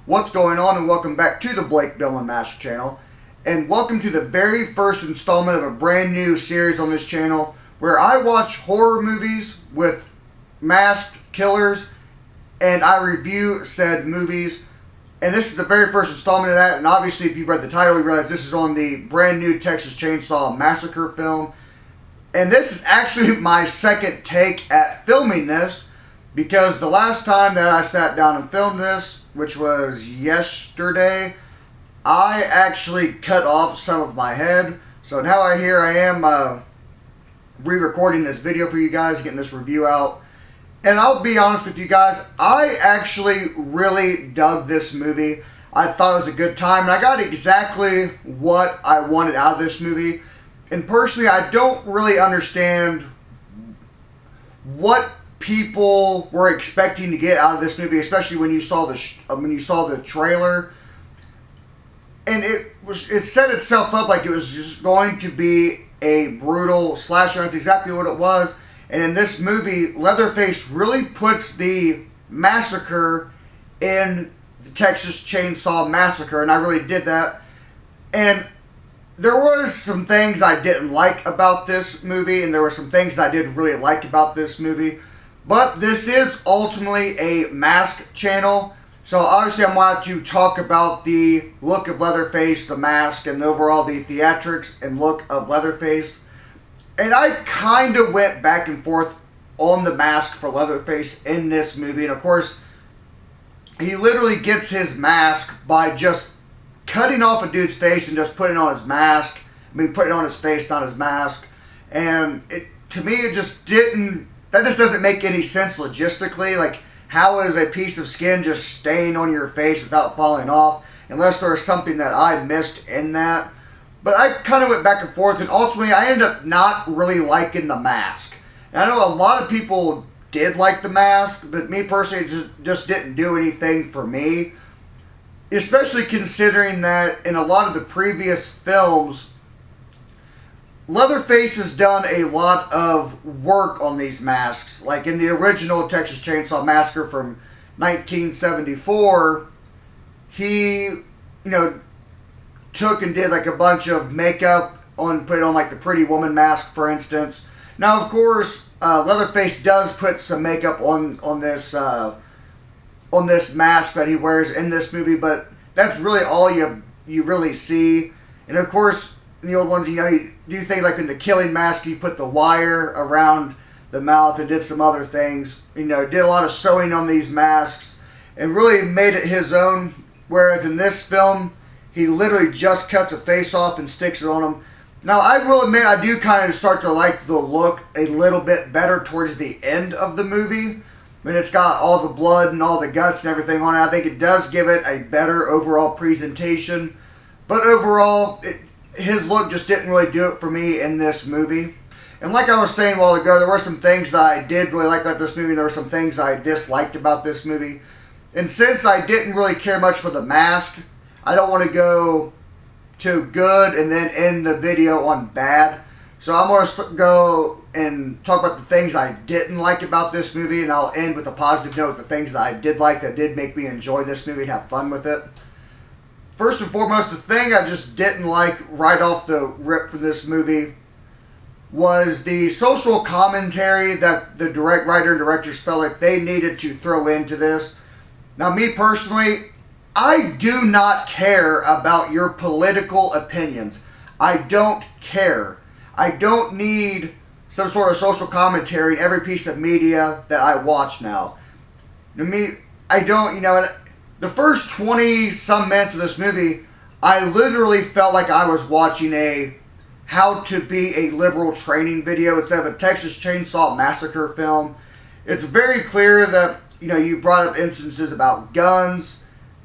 What's going on, and welcome back to the Blake, Bill, and Massacre channel. And welcome to the very first installment of a brand new series on this channel where I watch horror movies with masked killers and I review said movies. And this is the very first installment of that. And obviously, if you've read the title, you realize this is on the brand new Texas Chainsaw Massacre film. And this is actually my second take at filming this, because the last time that I sat down and filmed this, which was yesterday, I actually cut off some of my head. So now here I am re-recording this video for you guys, getting this review out. And I'll be honest with you guys, I actually really dug this movie. I thought it was a good time, and I got exactly what I wanted out of this movie. And personally, I don't really understand what people were expecting to get out of this movie, especially when you saw the trailer. And it set itself up like it was just going to be a brutal slasher. That's exactly what it was. And in this movie, Leatherface really puts the massacre in the Texas Chainsaw Massacre, and I really did that. And there was some things I didn't like about this movie, and there were some things I did really like about this movie. But this is ultimately a mask channel, so obviously I'm going to talk about the look of Leatherface, the mask, and overall the theatrics and look of Leatherface. And I kind of went back and forth on the mask for Leatherface in this movie. And of course, he literally gets his mask by just cutting off a dude's face and just putting on his mask. I mean, putting on his face, not his mask. And to me, it just didn't... That just doesn't make any sense logistically. Like, how is a piece of skin just staying on your face without falling off? Unless there's something that I missed in that. But I kind of went back and forth, and ultimately I ended up not really liking the mask. And I know a lot of people did like the mask, but me personally, it just didn't do anything for me. Especially considering that in a lot of the previous films, Leatherface has done a lot of work on these masks. Like in the original Texas Chainsaw Massacre from 1974, he, took and did like a bunch of makeup put on like the Pretty Woman mask, for instance. Now, of course, Leatherface does put some makeup on this mask that he wears in this movie, but that's really all you really see. And of course, in the old ones, you do things like in the Killing Mask, he put the wire around the mouth and did some other things. Did a lot of sewing on these masks and really made it his own. Whereas in this film, he literally just cuts a face off and sticks it on him. Now, I will admit, I do kind of start to like the look a little bit better towards the end of the movie. When it's got all the blood and all the guts and everything on it, I think it does give it a better overall presentation. But overall, his look just didn't really do it for me in this movie. And like I was saying a while ago, there were some things that I did really like about this movie. There were some things I disliked about this movie. And since I didn't really care much for the mask, I don't want to go to good and then end the video on bad. So I'm going to go and talk about the things I didn't like about this movie, and I'll end with a positive note, the things that I did like that did make me enjoy this movie and have fun with it. First and foremost, the thing I just didn't like right off the rip for this movie was the social commentary that the writer and directors felt like they needed to throw into this. Now, me personally, I do not care about your political opinions. I don't care. I don't need some sort of social commentary in every piece of media that I watch now. To me, I don't, the first 20-some minutes of this movie, I literally felt like I was watching a how to be a liberal training video instead of a Texas Chainsaw Massacre film. It's very clear that, you brought up instances about guns,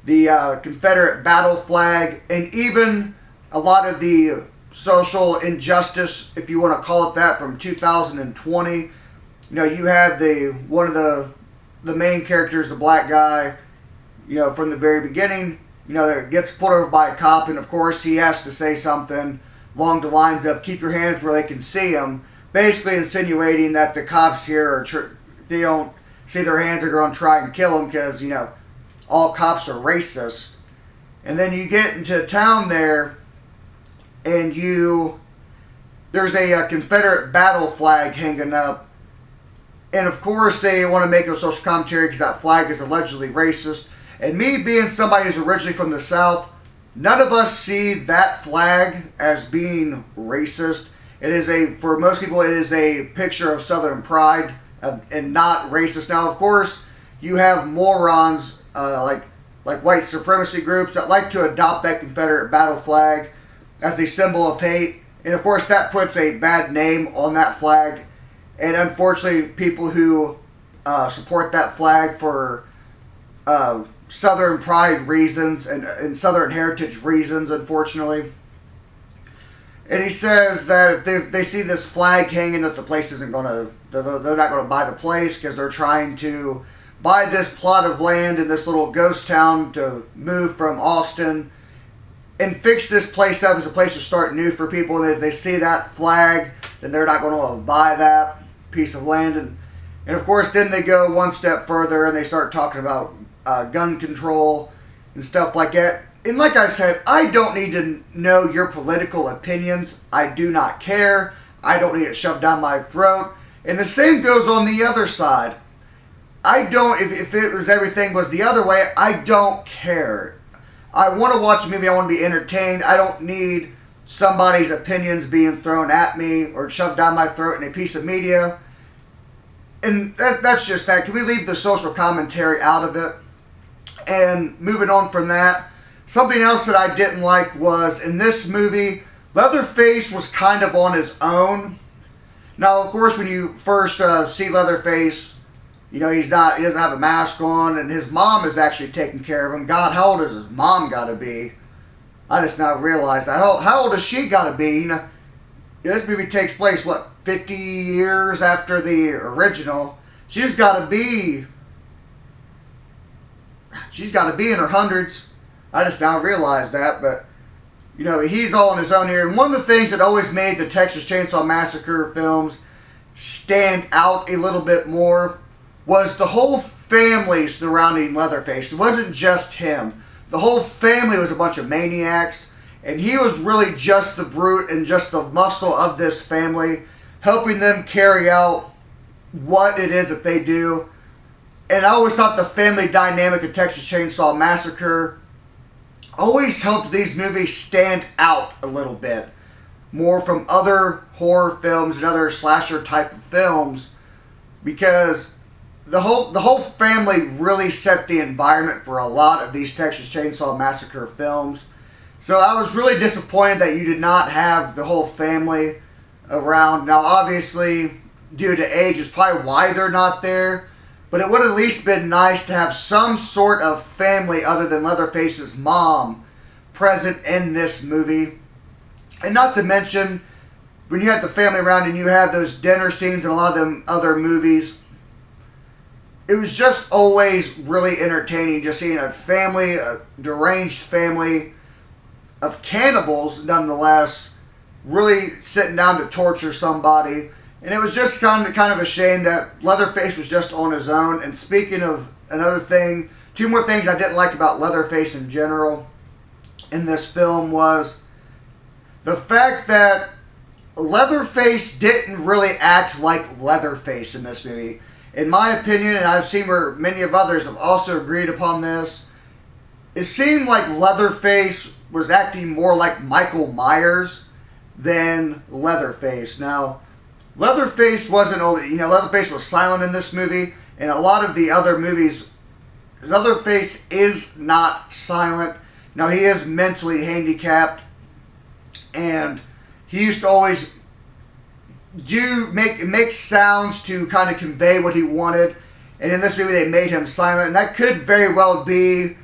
the Confederate battle flag, and even a lot of the social injustice, if you want to call it that, from 2020. You had one of the main characters, the black guy, from the very beginning, that gets pulled over by a cop, and of course he has to say something along the lines of, keep your hands where they can see them, basically insinuating that the cops here they don't see their hands are going to try and kill him because, all cops are racist. And then you get into town there, and there's a Confederate battle flag hanging up. And of course they want to make a social commentary because that flag is allegedly racist. And me being somebody who's originally from the South, none of us see that flag as being racist. It is for most people, it is a picture of Southern pride and not racist. Now, of course, you have morons like white supremacy groups that like to adopt that Confederate battle flag as a symbol of hate. And of course, that puts a bad name on that flag. And unfortunately, people who support that flag for Southern pride reasons and Southern heritage reasons, unfortunately. And he says that if they see this flag hanging, that the place isn't going to, they're not going to buy the place because they're trying to buy this plot of land in this little ghost town to move from Austin and fix this place up as a place to start new for people. And if they see that flag, then they're not going to buy that piece of land. And of course, then they go one step further and they start talking about gun control and stuff like that. And like I said, I don't need to know your political opinions. I do not care. I don't need it shoved down my throat. And the same goes on the other side. I don't, if it was everything was the other way, I don't care. I want to watch a movie. I want to be entertained. I don't need somebody's opinions being thrown at me or shoved down my throat in a piece of media. And that's just that. Can we leave the social commentary out of it? And moving on from that, something else that I didn't like was in this movie, Leatherface was kind of on his own. Now, of course, when you first see Leatherface, you know, he doesn't have a mask on, and his mom is actually taking care of him. God, how old has his mom got to be? I just now realized that. How old has she got to be? You know, this movie takes place, 50 years after the original. She's got to be in her hundreds. I just now realized that, but you know, he's all on his own here. And one of the things that always made the Texas Chainsaw Massacre films stand out a little bit more was the whole family surrounding Leatherface. It wasn't just him. The whole family was a bunch of maniacs, and he was really just the brute and just the muscle of this family, helping them carry out what it is that they do. And I always thought the family dynamic of Texas Chainsaw Massacre always helped these movies stand out a little bit more from other horror films and other slasher type of films, because the whole family really set the environment for a lot of these Texas Chainsaw Massacre films. So I was really disappointed that you did not have the whole family around. Now, obviously, due to age is probably why they're not there. But it would have at least been nice to have some sort of family other than Leatherface's mom present in this movie. And not to mention, when you had the family around and you had those dinner scenes in a lot of them other movies, it was just always really entertaining just seeing a family, a deranged family of cannibals nonetheless, really sitting down to torture somebody. And it was just kind of a shame that Leatherface was just on his own. And speaking of another thing, two more things I didn't like about Leatherface in general in this film was the fact that Leatherface didn't really act like Leatherface in this movie. In my opinion, and I've seen where many of others have also agreed upon this, it seemed like Leatherface was acting more like Michael Myers than Leatherface. Now, Leatherface Leatherface was silent in this movie. In a lot of the other movies, Leatherface is not silent. Now, he is mentally handicapped, and he used to always make sounds to kind of convey what he wanted. And in this movie, they made him silent, and that could very well be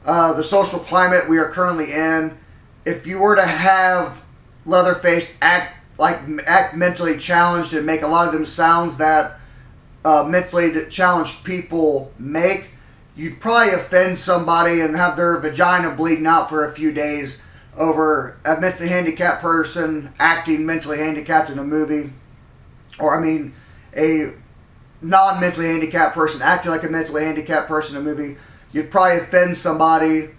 the social climate we are currently in. If you were to have Leatherface act mentally challenged and make a lot of them sounds that mentally challenged people make, you'd probably offend somebody and have their vagina bleeding out for a few days over a mentally handicapped person acting mentally handicapped in a movie. Or, I mean, a non-mentally handicapped person acting like a mentally handicapped person in a movie. you'd probably offend somebody.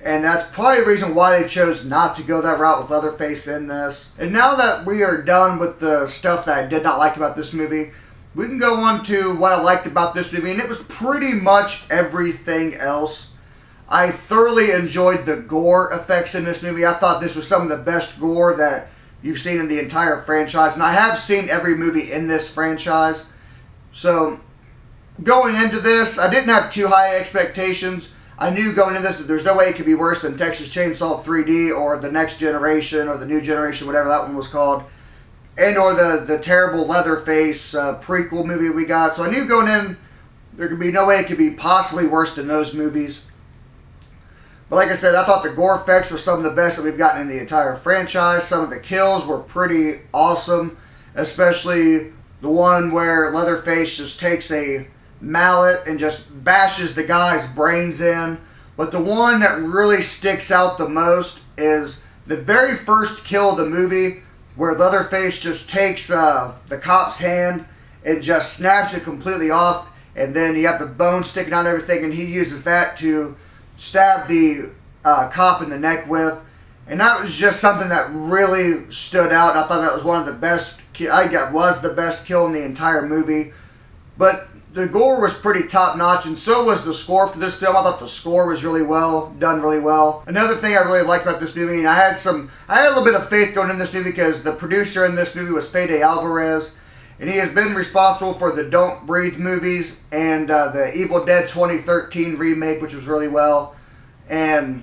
And that's probably the reason why they chose not to go that route with Leatherface in this. And now that we are done with the stuff that I did not like about this movie, we can go on to what I liked about this movie. And it was pretty much everything else. I thoroughly enjoyed the gore effects in this movie. I thought this was some of the best gore that you've seen in the entire franchise. And I have seen every movie in this franchise. So going into this, I didn't have too high expectations. I knew going into this that there's no way it could be worse than Texas Chainsaw 3D or The Next Generation or The New Generation, whatever that one was called. And or the terrible Leatherface prequel movie we got. So I knew going in there could be no way it could be possibly worse than those movies. But like I said, I thought the gore effects were some of the best that we've gotten in the entire franchise. Some of the kills were pretty awesome. Especially the one where Leatherface just takes a mallet and just bashes the guy's brains in. But the one that really sticks out the most is the very first kill of the movie, where Leatherface just takes the cop's hand and just snaps it completely off, and then you have the bone sticking out and everything, and he uses that to stab the cop in the neck with. And that was just something that really stood out, and I thought that was one of the best, I think that was the best kill in the entire movie. But the gore was pretty top-notch, and so was the score for this film. I thought the score was really well done, really well. Another thing I really liked about this movie, and I had a little bit of faith going in this movie because the producer in this movie was Fede Alvarez, and he has been responsible for the Don't Breathe movies and the Evil Dead 2013 remake, which was really well. And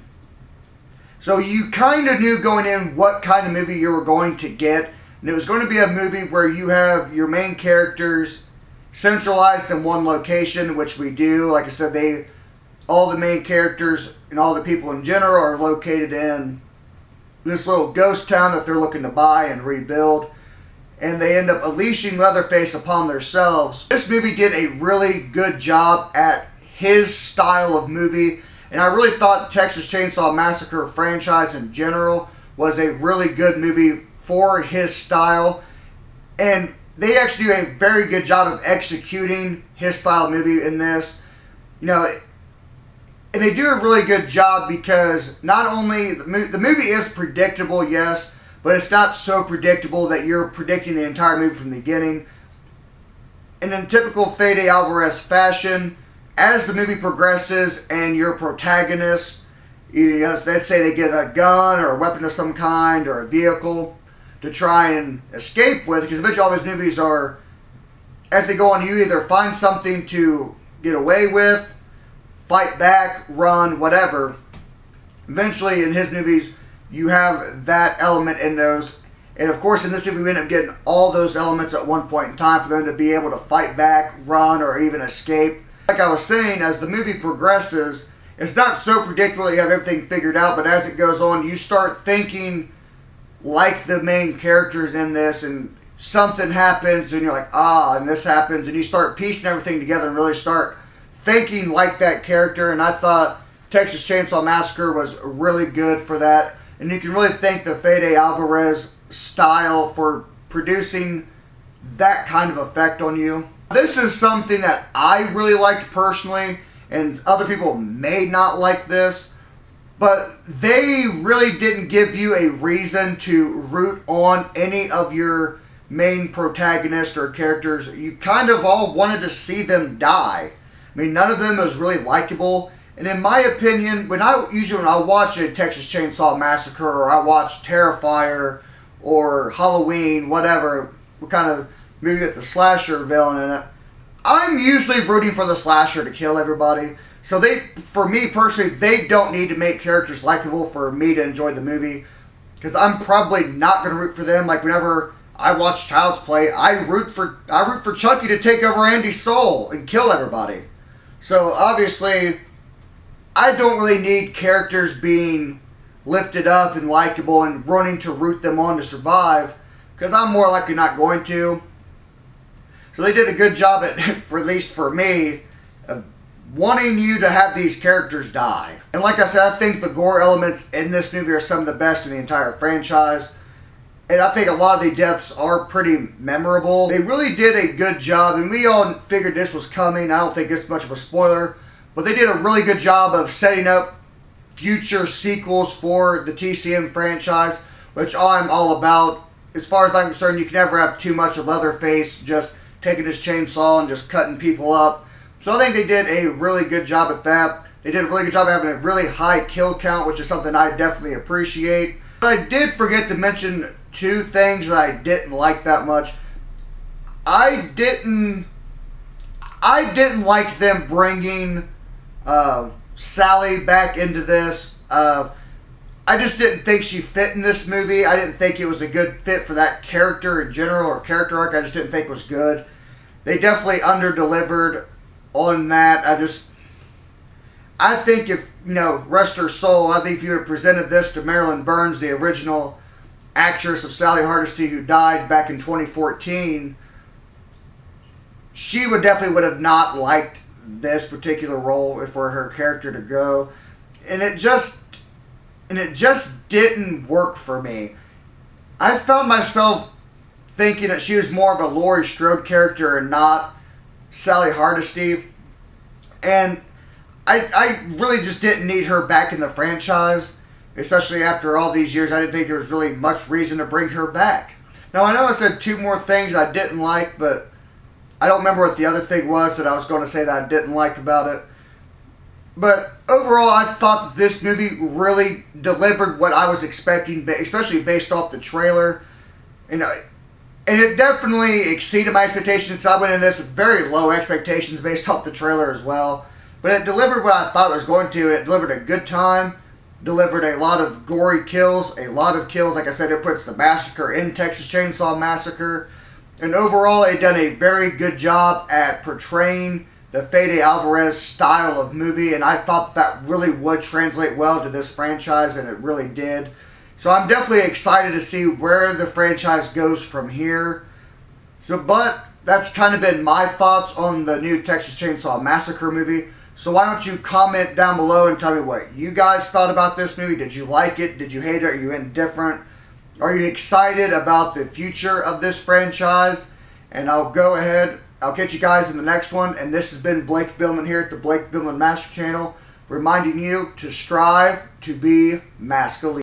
so you kind of knew going in what kind of movie you were going to get, and it was going to be a movie where you have your main characters centralized in one location, which we do. Like I said, all the main characters and all the people in general are located in this little ghost town that they're looking to buy and rebuild. And they end up unleashing Leatherface upon themselves. This movie did a really good job at his style of movie. And I really thought Texas Chainsaw Massacre franchise in general was a really good movie for his style. And they actually do a very good job of executing his style of movie in this. You know, and they do a really good job because not only the movie is predictable, yes, but it's not so predictable that you're predicting the entire movie from the beginning. And in typical Fede Alvarez fashion, as the movie progresses and your protagonist, let's say they get a gun or a weapon of some kind or a vehicle to try and escape with, because eventually all these movies are, as they go on, you either find something to get away with, fight back, run, whatever. Eventually in his movies you have that element in those, and of course in this movie we end up getting all those elements at one point in time for them to be able to fight back, run, or even escape. Like I was saying, as the movie progresses, it's not so predictable that you have everything figured out, but as it goes on you start thinking like the main characters in this, and something happens and you're like, and this happens, and you start piecing everything together and really start thinking like that character. And I thought Texas Chainsaw Massacre was really good for that, and you can really thank the Fede Alvarez style for producing that kind of effect on you. This is something that I really liked personally, and other people may not like this, but they really didn't give you a reason to root on any of your main protagonists or characters. You kind of all wanted to see them die. I mean, none of them was really likable. And in my opinion, when I watch a Texas Chainsaw Massacre, or I watch Terrifier or Halloween, whatever, what kind of movie with the slasher villain in it, I'm usually rooting for the slasher to kill everybody. So for me personally, they don't need to make characters likable for me to enjoy the movie, because I'm probably not going to root for them. Like whenever I watch Child's Play, I root for Chucky to take over Andy's soul and kill everybody. So obviously, I don't really need characters being lifted up and likable and running to root them on to survive, because I'm more likely not going to. So they did a good job at least for me, of wanting you to have these characters die. And like I said, I think the gore elements in this movie are some of the best in the entire franchise. And I think a lot of the deaths are pretty memorable. They really did a good job, and we all figured this was coming. I don't think it's much of a spoiler. But they did a really good job of setting up future sequels for the TCM franchise, which I'm all about. As far as I'm concerned, you can never have too much of Leatherface just taking his chainsaw and just cutting people up. So I think they did a really good job at that. They did a really good job of having a really high kill count, which is something I definitely appreciate. But I did forget to mention two things that I didn't like that much. I didn't like them bringing Sally back into this. I just didn't think she fit in this movie. I didn't think it was a good fit for that character in general, or character arc. I just didn't think it was good. They definitely under-delivered on that. I think if, rest her soul, I think if you had presented this to Marilyn Burns, the original actress of Sally Hardesty who died back in 2014, she would have not liked this particular role for her character to go. And it just didn't work for me. I found myself thinking that she was more of a Laurie Strode character and not Sally Hardesty. And I really just didn't need her back in the franchise, especially after all these years. I didn't think there was really much reason to bring her back. Now, I know I said two more things I didn't like, but I don't remember what the other thing was that I was going to say that I didn't like about it. But overall, I thought that this movie really delivered what I was expecting, especially based off the trailer. And it definitely exceeded my expectations. I went in this with very low expectations based off the trailer as well. But it delivered what I thought it was going to. It delivered a good time, delivered a lot of gory kills, Like I said, it puts the Massacre in Texas Chainsaw Massacre. And overall, it done a very good job at portraying the Fede Alvarez style of movie, and I thought that really would translate well to this franchise, and it really did. So I'm definitely excited to see where the franchise goes from here. But that's kind of been my thoughts on the new Texas Chainsaw Massacre movie. So why don't you comment down below and tell me what you guys thought about this movie? Did you like it? Did you hate it? Are you indifferent? Are you excited about the future of this franchise? And I'll catch you guys in the next one. And this has been Blake Billman here at the Blake Billman Master Channel, reminding you to strive to be masculine.